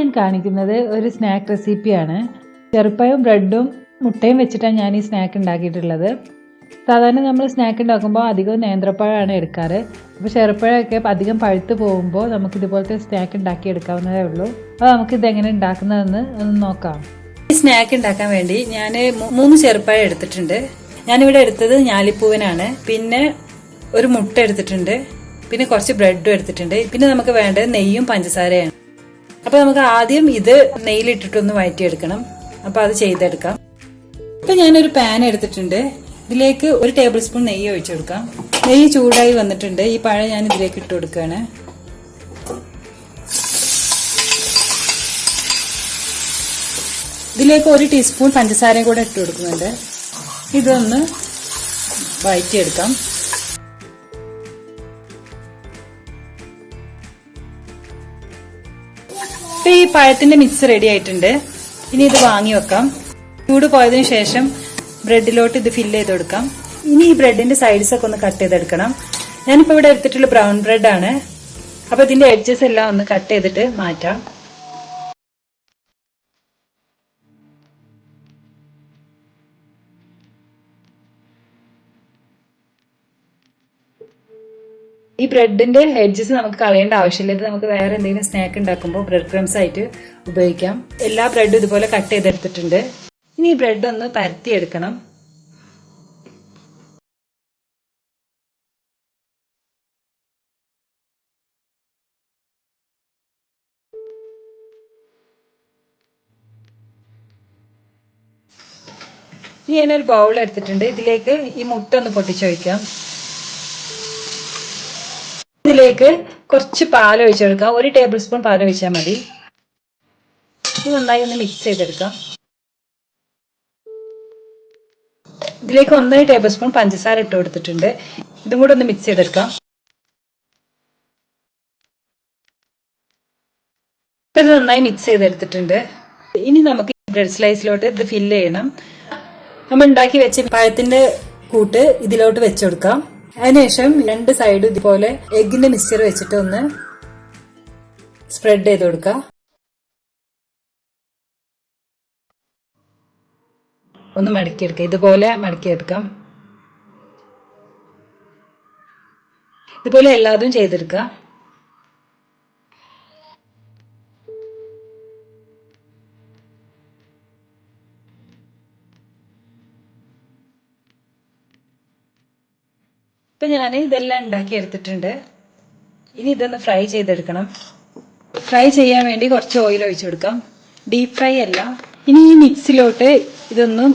ഞാൻ കാണിക്കുന്നത് ഒരു സ്നാക്ക് റെസിപ്പിയാണ്. ചെറുപ്പഴവും ബ്രെഡും മുട്ടയും വെച്ചിട്ടാണ് ഞാൻ ഈ സ്നാക്ക് ഉണ്ടാക്കിയിട്ടുള്ളത്. സാധാരണ നമ്മൾ സ്നാക്ക് ഉണ്ടാക്കുമ്പോൾ അധികം നേന്ത്രപ്പഴമാണ് എടുക്കാറ്. അപ്പോൾ ചെറുപ്പഴമൊക്കെ അധികം പഴുത്ത് പോകുമ്പോൾ നമുക്കിതുപോലത്തെ സ്നാക്ക് ഉണ്ടാക്കി എടുക്കാവുന്നതേ ഉള്ളൂ. അപ്പോൾ നമുക്കിത് എങ്ങനെ ഉണ്ടാക്കുന്നതെന്ന് ഒന്ന് നോക്കാം. ഈ സ്നാക്ക് ഉണ്ടാക്കാൻ വേണ്ടി ഞാൻ 3 ചെറുപ്പഴം എടുത്തിട്ടുണ്ട്. ഞാനിവിടെ എടുത്തത് ഞാലിപ്പൂവനാണ്. പിന്നെ ഒരു മുട്ട എടുത്തിട്ടുണ്ട്. പിന്നെ കുറച്ച് ബ്രെഡും എടുത്തിട്ടുണ്ട്. പിന്നെ നമുക്ക് വേണ്ടത് നെയ്യും പഞ്ചസാരയാണ്. അപ്പോൾ നമുക്ക് ആദ്യം ഇത് നെയ്യിലിട്ടിട്ടൊന്ന് വഴറ്റിയെടുക്കണം. അപ്പോൾ അത് ചെയ്തെടുക്കാം. ഇപ്പം ഞാനൊരു പാൻ എടുത്തിട്ടുണ്ട്. ഇതിലേക്ക് 1 ടേബിൾ സ്പൂൺ നെയ്യ് ഒഴിച്ചു കൊടുക്കാം. നെയ്യ് ചൂടായി വന്നിട്ടുണ്ട്. ഈ പഴം ഞാൻ ഇതിലേക്ക് ഇട്ട് കൊടുക്കുകയാണ്. ഇതിലേക്ക് 1 ടീസ്പൂൺ പഞ്ചസാരയും കൂടെ ഇട്ട് കൊടുക്കുന്നുണ്ട്. ഇതൊന്ന് വഴറ്റിയെടുക്കാം. ഇപ്പൊ ഈ പഴത്തിന്റെ മിക്സ് റെഡി ആയിട്ടുണ്ട്. ഇനി ഇത് വാങ്ങി വെക്കാം. ചൂട് പോയതിനു ശേഷം ബ്രെഡിലോട്ട് ഇത് ഫില്ല് ചെയ്ത് കൊടുക്കാം. ഇനി ഈ ബ്രെഡിന്റെ സൈഡ്സ് ഒക്കെ ഒന്ന് കട്ട് ചെയ്തെടുക്കണം. ഞാനിപ്പോ ഇവിടെ എടുത്തിട്ടുള്ള ബ്രൗൺ ബ്രെഡ് ആണ്. അപ്പൊ ഇതിന്റെ എഡ്ജസ് എല്ലാം ഒന്ന് കട്ട് ചെയ്തിട്ട് മാറ്റാം. ഈ ബ്രെഡിന്റെ എഡ്ജസ് നമുക്ക് കളയേണ്ട ആവശ്യമില്ല. ഇത് നമുക്ക് വേറെ എന്തെങ്കിലും സ്നാക്ക് ഉണ്ടാക്കുമ്പോൾ ബ്രെഡ് ക്രംസ് ആയിട്ട് ഉപയോഗിക്കാം. എല്ലാ ബ്രെഡും ഇതുപോലെ കട്ട് ചെയ്തെടുത്തിട്ടുണ്ട്. ഇനി ഈ ബ്രെഡ് ഒന്ന് പരത്തിയെടുക്കണം. ഇനി ഞാനൊരു ബൗൾ എടുത്തിട്ടുണ്ട്. ഇതിലേക്ക് ഈ മുട്ട ഒന്ന് പൊട്ടിച്ചൊഴിക്കാം. ഇതിലേക്ക് കുറച്ച് പാൽ ഒഴിച്ചെടുക്കാം. 1 ടേബിൾ സ്പൂൺ പാൽ ഒഴിച്ചാൽ മതി. ഇത് നന്നായി ഒന്ന് മിക്സ് ചെയ്തെടുക്കാം. ഇതിലേക്ക് 1 ടേബിൾ സ്പൂൺ പഞ്ചസാര ഇട്ട് കൊടുത്തിട്ടുണ്ട്. ഇതും കൂടെ ഒന്ന് മിക്സ് ചെയ്തെടുക്കാം. ഇത് നന്നായി മിക്സ് ചെയ്തെടുത്തിട്ടുണ്ട്. ഇനി നമുക്ക് ബ്രെഡ് സ്ലൈസിലോട്ട് ഇത് ഫില്ല് ചെയ്യണം. നമ്മൾ ഉണ്ടാക്കി വെച്ച പഴത്തിന്റെ കൂട്ട് ഇതിലോട്ട് വെച്ചുകൊടുക്കാം. അതിനുശേഷം 2 സൈഡും ഇതുപോലെ എഗ്ഗിന്റെ മിക്സ്ചർ വെച്ചിട്ട് ഒന്ന് സ്പ്രെഡ് ചെയ്ത് കൊടുക്കാം. ഒന്ന് മടക്കിയെടുക്കാം. ഇതുപോലെ മടക്കിയെടുക്കാം. ഇതുപോലെ എല്ലാതും ചെയ്തെടുക്കാം. ഇപ്പൊ ഞാൻ ഇതെല്ലാം ഉണ്ടാക്കി എടുത്തിട്ടുണ്ട്. ഇനി ഇതൊന്ന് ഫ്രൈ ചെയ്തെടുക്കണം. ഫ്രൈ ചെയ്യാൻ വേണ്ടി കുറച്ച് ഓയിൽ ഒഴിച്ചു കൊടുക്കാം. ഡീപ്പ് ഫ്രൈ അല്ല. ഇനി ഈ മിക്സിലോട്ട് ഇതൊന്ന്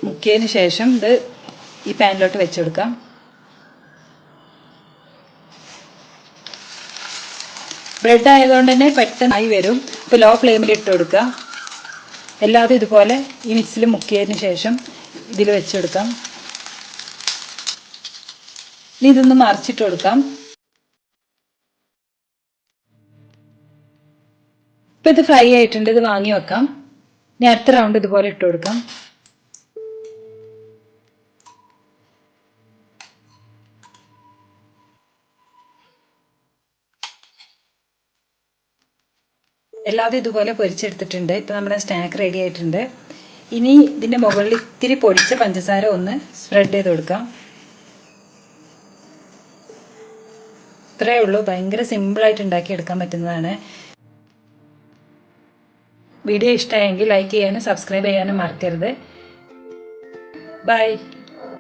മുക്കിയതിന് ശേഷം ഇത് ഈ പാനിലോട്ട് വെച്ചു കൊടുക്കാം. ബ്രെഡ് ആയതുകൊണ്ട് തന്നെ പെട്ടെന്നായി വരും. ഇപ്പോൾ ലോ ഫ്ലെയിമിൽ ഇട്ട് കൊടുക്കുക. എല്ലാതും ഇതുപോലെ ഈ മിക്സിൽ മുക്കിയതിന് ശേഷം ഇതിൽ വെച്ചെടുക്കാം. ഇനി ഇതൊന്ന് മറിച്ചിട്ട് കൊടുക്കാം. ഇപ്പൊ ഇത് ഫ്രൈ ആയിട്ടുണ്ട്. ഇത് വാങ്ങി വെക്കാം. ഇനി അടുത്ത റൗണ്ട് ഇതുപോലെ ഇട്ട് കൊടുക്കാം. എല്ലാതും ഇതുപോലെ പൊരിച്ചെടുത്തിട്ടുണ്ട്. ഇപ്പൊ നമ്മുടെ സ്നാക്ക് റെഡി ആയിട്ടുണ്ട്. ഇനി ഇതിന്റെ മുകളിൽ ഇത്തിരി പൊടിച്ച പഞ്ചസാര ഒന്ന് സ്പ്രെഡ് ചെയ്ത് കൊടുക്കാം. ഇത്രയേ ഉള്ളൂ. ഭയങ്കര സിമ്പിളായിട്ട് ഉണ്ടാക്കിയെടുക്കാൻ പറ്റുന്നതാണ്. വീഡിയോ ഇഷ്ടമായെങ്കിൽ ലൈക്ക് ചെയ്യാനും സബ്സ്ക്രൈബ് ചെയ്യാനും മറക്കരുത്. ബൈ.